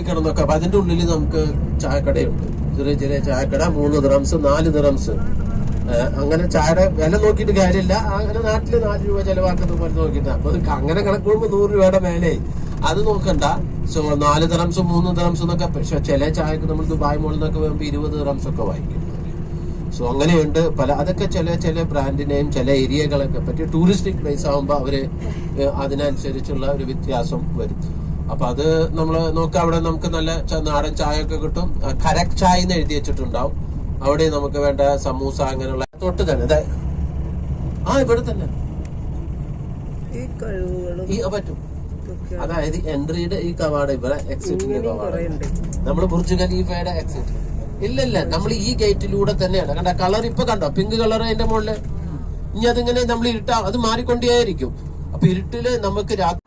കിടന്നൊക്കെ. അപ്പൊ അതിന്റെ ഉള്ളിൽ നമുക്ക് ചായക്കടയുണ്ട്, ചെറിയ ചെറിയ ചായക്കട. 3 ദിറംസ് 4 ദിറംസ്. അങ്ങനെ ചായയുടെ വില നോക്കിയിട്ട് കാര്യമില്ല. അങ്ങനെ നാട്ടില് 4 രൂപ ചെലവാക്കുന്ന പോലെ നോക്കിയിട്ട്. അപ്പൊ അങ്ങനെ കണക്കുമ്പോൾ 100 രൂപയുടെ മേലെ അത് നോക്കണ്ട. സോ 4 ദിറംസ് 3 ദിറംസ് എന്നൊക്കെ. പക്ഷെ ചില ചായക്ക് നമ്മൾ ദുബായ് മോളിൽ നിന്നൊക്കെ വരുമ്പോൾ 20 ദിറംസ് ഒക്കെ വാങ്ങിക്കും. സോ അങ്ങനെയുണ്ട് പല. അതൊക്കെ ചില ബ്രാൻഡിനെയും ചില ഏരിയകളൊക്കെ പറ്റി ടൂറിസ്റ്റിക് പ്ലേസ് ആകുമ്പോൾ അവര് അതിനനുസരിച്ചുള്ള ഒരു വ്യത്യാസം വരും. അപ്പൊ അത് നമ്മൾ നോക്കാം. അവിടെ നമുക്ക് നല്ല നാടൻ ചായ ഒക്കെ കിട്ടും. കരക് ചായ എന്ന് എഴുതി വെച്ചിട്ടുണ്ടാവും. അവിടെ നമുക്ക് വേണ്ട സമൂസ അങ്ങനെയുള്ള തൊട്ട് തന്നെ ഇവിടെ തന്നെ ഈ പറ്റും. അതായത് എൻട്രിയുടെ ഈ കവാടം ഇവിടെ എക്സിറ്റിന്റെ കവാടം. നമ്മള് ബുർജ് ഖലീഫയുടെ എക്സിറ്റ് ഇല്ല, നമ്മൾ ഈ ഗേറ്റിലൂടെ തന്നെയാണ്. കണ്ട കളർ ഇപ്പൊ കണ്ടോ, പിങ്ക് കളർ അതിന്റെ മുകളില്. ഇനി അതിങ്ങനെ നമ്മൾ അത് മാറിക്കൊണ്ടേയിരിക്കും. അപ്പൊ ഇരുട്ടില് നമുക്ക് രാത്രി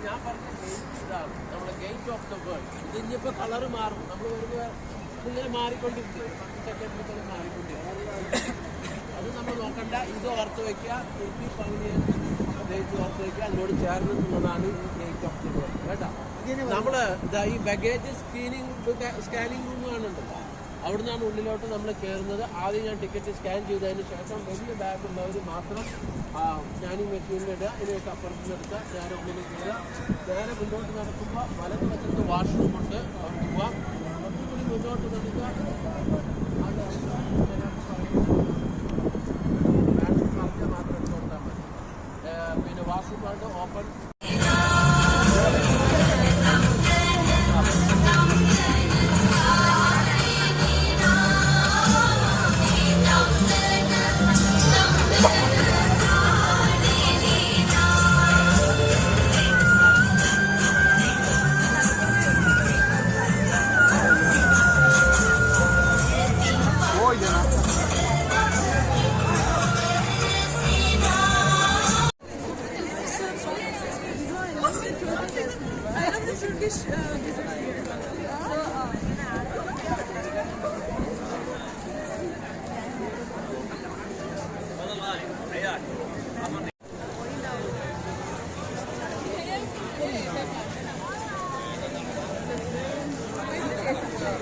ഞാൻ പറഞ്ഞ ഗേറ്റ് ഇതാണ്, നമ്മുടെ ഗേറ്റ് ഓഫ് ദ വേൾഡ്. ഇത് ഇനിയിപ്പോ കളറ് മാറും. നമ്മൾ ഇങ്ങനെ മാറിക്കൊണ്ടിരിക്കും, 10 സെക്കൻഡിൽ മാറിക്കൊണ്ടിരിക്കും. അത് നമ്മൾ നോക്കണ്ട. ഇത് ഓർത്ത് വയ്ക്കുക. തുർക്കി പകുതിയെ ഗേറ്റ് ഓർത്ത് വയ്ക്കുക. അതിനോട് ചേർന്നുള്ളതാണ് ഈ ഗേറ്റ് ഓഫ് ദ വേൾഡ് കേട്ടോ. നമ്മള് ഈ ബഗേജ് സ്കാനിങ് റൂം കാണുന്നുണ്ടല്ലോ, അവിടുന്നാണ് ഉള്ളിലോട്ട് നമ്മൾ കയറുന്നത്. ആദ്യം ഞാൻ ടിക്കറ്റ് സ്കാൻ ചെയ്തതിന് ശേഷം വലിയ ബാഗ് ഉള്ളവർ മാത്രം സ്കാനിങ് മെഷീനിലിടുക. ഇതിനൊക്കെ അപ്പുറത്ത് നിർത്തുക. നേരെ ഉള്ളിൽ കയറുക. നേരെ മുന്നോട്ട് നടക്കുമ്പോൾ വലത് വശത്ത് വാഷ്റൂം ഉണ്ട്, അവിടെ പോവാം. കുറച്ചുകൂടി മുന്നോട്ട് നടക്കുക. മാത്രം കൊടുത്താൽ മതി. പിന്നെ വാഷ്റൂം ആയിട്ട് ഓപ്പൺ.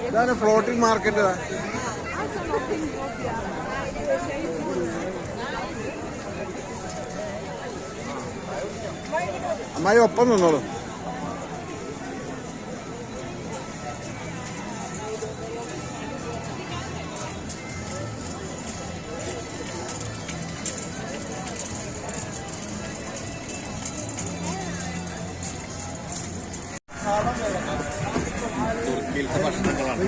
ഇതാണ് ഫ്ലോട്ടിംഗ് മാർക്കറ്റ്. അമ്മായി ഒപ്പം നിന്നോളൂ. തുർക്കിയിലത്തെ ഭക്ഷണങ്ങളാണ്.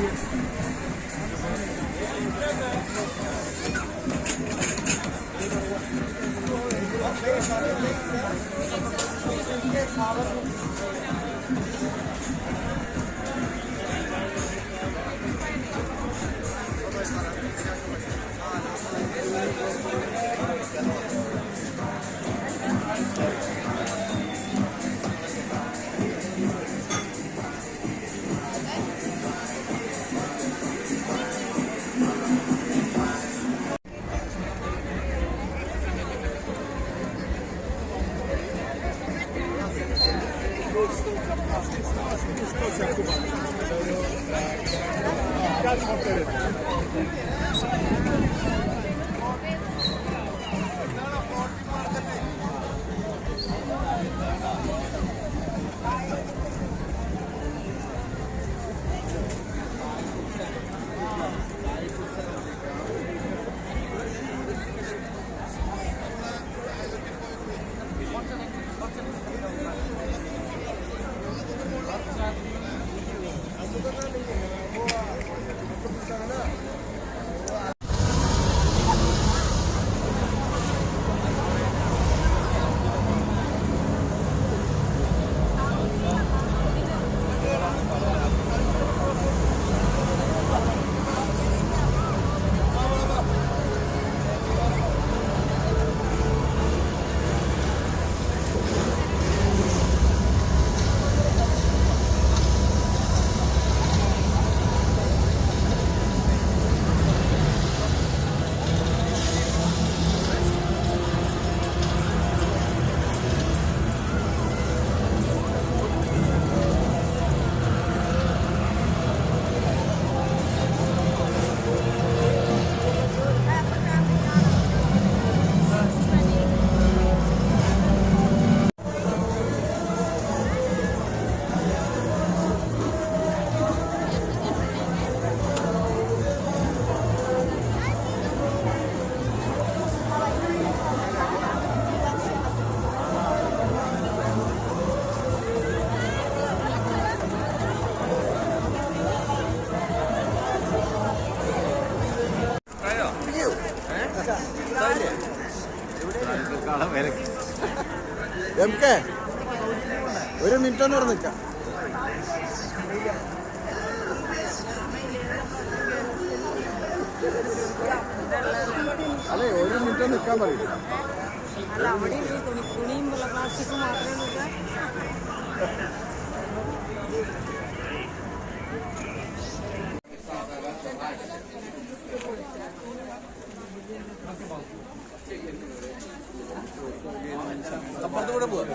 എംകെ ഒരു മിനിറ്റ് ഒന്ന് ഇവിടെ നിൽക്കാം. അല്ലേ ഒരു മിനിറ്റ് നിൽക്കാൻ പറയും. പ്ലാസ്റ്റിക് മാത്രമേ അപ്പുറത്തുകൂടെ പോവാ.